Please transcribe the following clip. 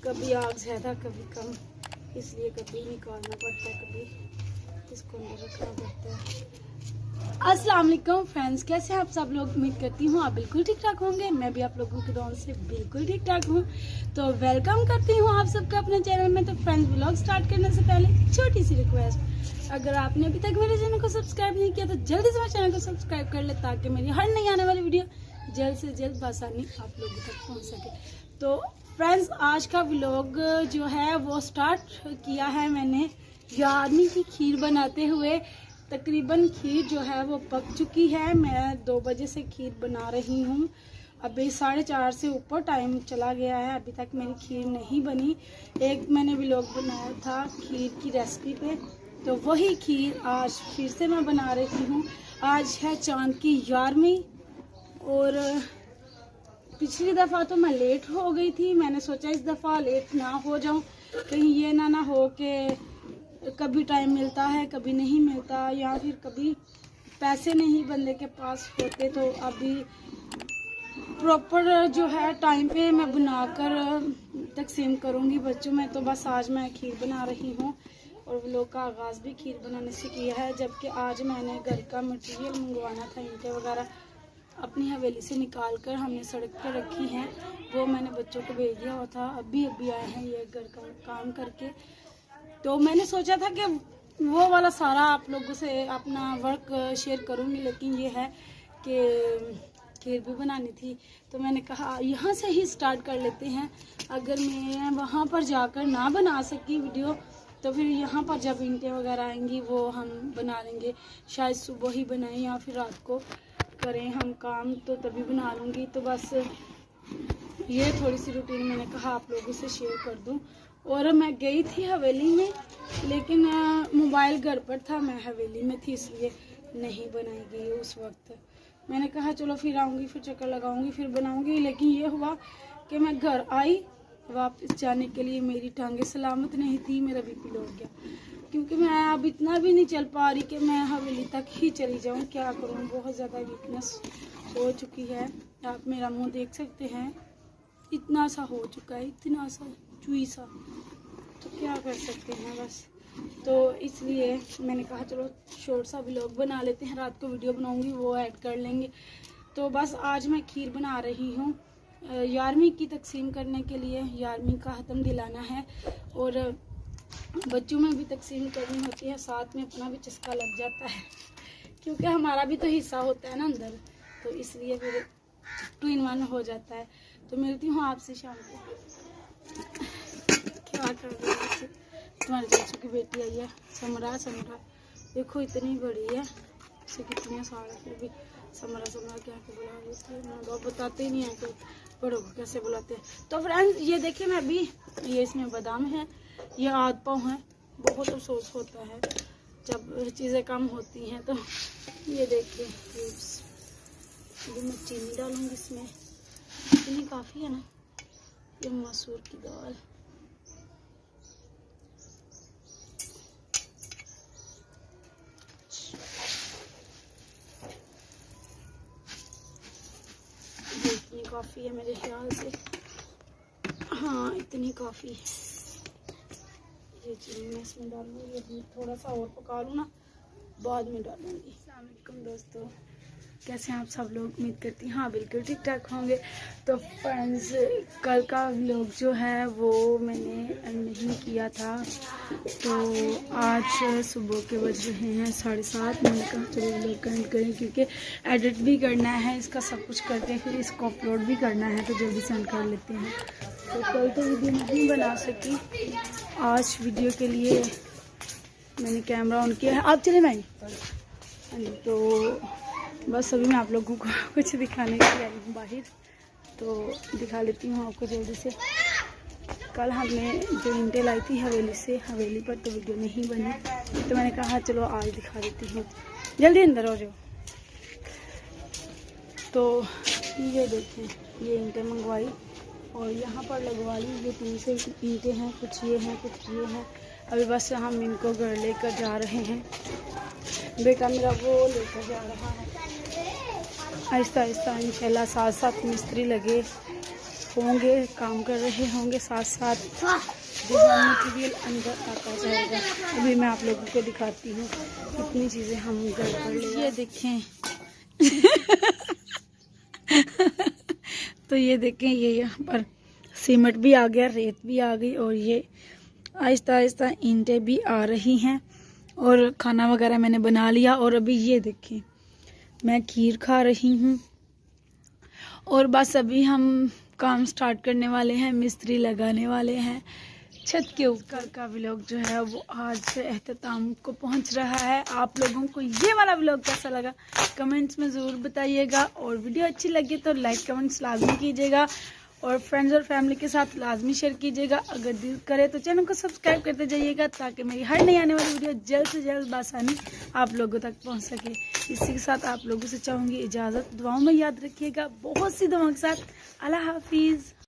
कभी आग ज़्यादा कभी कम, इसलिए कभी निकालना पड़ता है, कभी इसको अंदर रखना पड़ता है। अस्सलाम वालेकुम फ्रेंड्स, कैसे हैं आप सब लोग। उम्मीद करती हूँ आप बिल्कुल ठीक ठाक होंगे। मैं भी आप लोगों की दुआओं से बिल्कुल ठीक ठाक हूँ। तो वेलकम करती हूँ आप सबका अपने चैनल में। तो फ्रेंड्स, व्लॉग स्टार्ट करने से पहले छोटी सी रिक्वेस्ट, अगर आपने अभी तक मेरे चैनल को सब्सक्राइब नहीं किया तो जल्दी से मेरे चैनल को सब्सक्राइब कर ले, ताकि मेरी हर नई आने वाली वीडियो जल्द से जल्द बआसानी आप लोगों तक पहुँच सके। तो फ्रेंड्स, आज का व्लॉग जो है वो स्टार्ट किया है मैंने यारनी की खीर बनाते हुए। तकरीबन खीर जो है वो पक चुकी है। मैं 2 बजे से खीर बना रही हूँ। अभी 4:30 से ऊपर टाइम चला गया है, अभी तक मेरी खीर नहीं बनी। एक मैंने व्लॉग बनाया था खीर की रेसिपी पे, तो वही खीर आज फिर से मैं बना रही हूँ। आज है चांद की 11वीं और पिछली दफ़ा तो मैं लेट हो गई थी। मैंने सोचा इस दफ़ा लेट ना हो जाऊँ, कहीं ये ना हो कि कभी टाइम मिलता है कभी नहीं मिलता, या फिर कभी पैसे नहीं बंदे के पास होते। तो अभी प्रॉपर जो है टाइम पे मैं बनाकर तकसीम करूँगी बच्चों में। तो बस आज मैं खीर बना रही हूँ और व्लॉग का आगाज़ भी खीर बनाने से किया है। जबकि आज मैंने घर का मटेरियल मंगवाना था, ईंटें वगैरह अपनी हवेली से निकाल कर हमने सड़क पर रखी हैं, वो मैंने बच्चों को भेज दिया हुआ था। अभी आए हैं ये घर का काम करके। तो मैंने सोचा था कि वो वाला सारा आप लोगों से अपना वर्क शेयर करूँगी, लेकिन ये है कि खीर भी बनानी थी। तो मैंने कहा यहाँ से ही स्टार्ट कर लेते हैं। अगर मैं वहाँ पर जाकर ना बना सकी वीडियो, तो फिर यहाँ पर जब ईंटें वगैरह आएंगी वो हम बना लेंगे। शायद सुबह ही बनाएं या फिर रात को करें हम काम, तो तभी बना लूँगी। तो बस ये थोड़ी सी रूटीन मैंने कहा आप लोगों से शेयर कर दूँ। और मैं गई थी हवेली में, लेकिन मोबाइल घर पर था, मैं हवेली में थी, इसलिए नहीं बनाई गई उस वक्त। मैंने कहा चलो फिर आऊँगी, फिर चक्कर लगाऊंगी, फिर बनाऊंगी। लेकिन ये हुआ कि मैं घर आई, वापस जाने के लिए मेरी टांगें सलामत नहीं थी, मेरा बीपी लो गया, क्योंकि मैं अब इतना भी नहीं चल पा रही कि मैं हवेली तक ही चली जाऊँ। क्या करूँ, बहुत ज़्यादा वीकनेस हो चुकी है। आप मेरा मुँह देख सकते हैं, इतना सा हो चुका है, इतना सा चुई सा। तो क्या कर सकते हैं बस। तो इसलिए मैंने कहा चलो शॉर्ट सा व्लॉग बना लेते हैं, रात को वीडियो बनाऊंगी वो ऐड कर लेंगे। तो बस आज मैं खीर बना रही हूँ 11वीं की तकसीम करने के लिए। 11वीं का ख़त्म दिलाना है और बच्चों में भी तकसीम करनी होती है, साथ में अपना भी चस्का लग जाता है, क्योंकि हमारा भी तो हिस्सा होता है ना अंदर। तो इसलिए फिर 2 in 1 हो जाता है। तो मिलती हूँ आपसे शाम को। क्या कर रही है तुम्हारे चाचू की बेटी आई है, समरा देखो इतनी बड़ी है, इसे कितने साल है, फिर भी समरा क्या के बुला रही है। माँ बाप बताते ही नहीं है कि बड़ों को कैसे बुलाते हैं। तो फ्रेंड्स, ये देखिए मैं भी, ये इसमें बादाम है, ये आध पाव है। बहुत अफसोस होता है जब चीज़ें कम होती हैं। तो ये देखिए मैं चीनी डालूँगी इसमें, चीनी काफ़ी है ना। ये मसूर की दाल, इतनी काफ़ी है मेरे ख्याल से, हाँ इतनी काफ़ी है। ये चीनी मैं इसमें डालूँगी, अभी थोड़ा सा और पका लूँ ना, बाद में डालूँगी। अस्सलाम वालेकुम दोस्तों, कैसे हैं आप सब लोग। उम्मीद करती हैं हाँ बिल्कुल ठीक ठाक होंगे। तो फ्रेंड्स, कल का व्लॉग जो है वो मैंने नहीं किया था, तो आज सुबह के बज रहे हैं 7:30। मैंने कहा चलो व्लॉग एंड करें, क्योंकि एडिट भी करना है इसका, सब कुछ करके फिर इसको अपलोड भी करना है, तो जल्दी सेंड कर लेते हैं। तो कल तो वीडियो नहीं बना सकी, आज वीडियो के लिए मैंने कैमरा ऑन किया है। आप चले मैं तो बस अभी मैं आप लोगों को कुछ दिखाने के लिए आई हूँ बाहर, तो दिखा लेती हूँ आपको जल्दी से। कल हमने जो ईंटें लाई थी हवेली पर, तो वीडियो नहीं बनी, तो मैंने कहा चलो आज दिखा देती हूँ। जल्दी अंदर हो जाओ। तो ये देखें, ये ईंटें मंगवाई और यहाँ पर लगवा ली। ये 3 से ईंटें हैं, कुछ ये हैं कुछ ये हैं। अभी बस हम इनको घर लेकर जा रहे हैं। बेटा मेरा वो लेकर जा रहा है, आहिस्ता आहिस्ता इंशाल्लाह। साथ साथ मिस्त्री लगे होंगे, काम कर रहे होंगे, साथ साथ डिज़ाइन मटेरियल अंदर आता जाएगा। अभी मैं आप लोगों को दिखाती हूँ कितनी चीज़ें हम घर पर ले। ये देखें तो ये देखें, ये यहाँ पर सीमेंट भी आ गया, रेत भी आ गई, और ये आहिस्ता आहिस्ता ईंटें भी आ रही हैं। और खाना वगैरह मैंने बना लिया, और अभी ये देखें मैं खीर खा रही हूँ। और बस अभी हम काम स्टार्ट करने वाले हैं, मिस्त्री लगाने वाले हैं छत के ऊपर। का व्लॉग जो है वो आज से अख्ताम को पहुंच रहा है। आप लोगों को ये वाला व्लॉग कैसा लगा कमेंट्स में ज़रूर बताइएगा, और वीडियो अच्छी लगी तो लाइक कमेंट्स लाजमी कीजिएगा, और फ्रेंड्स और फैमिली के साथ लाजमी शेयर कीजिएगा। अगर दिल करे तो चैनल को सब्सक्राइब करते जाइएगा, ताकि मेरी हर नई आने वाली वीडियो जल्द से जल्द बासानी आप लोगों तक पहुंच सके। इसी के साथ आप लोगों से चाहूँगी इजाज़त। दुआओं में याद रखिएगा, बहुत सी दुआओं के साथ। अल्लाह हाफिज़।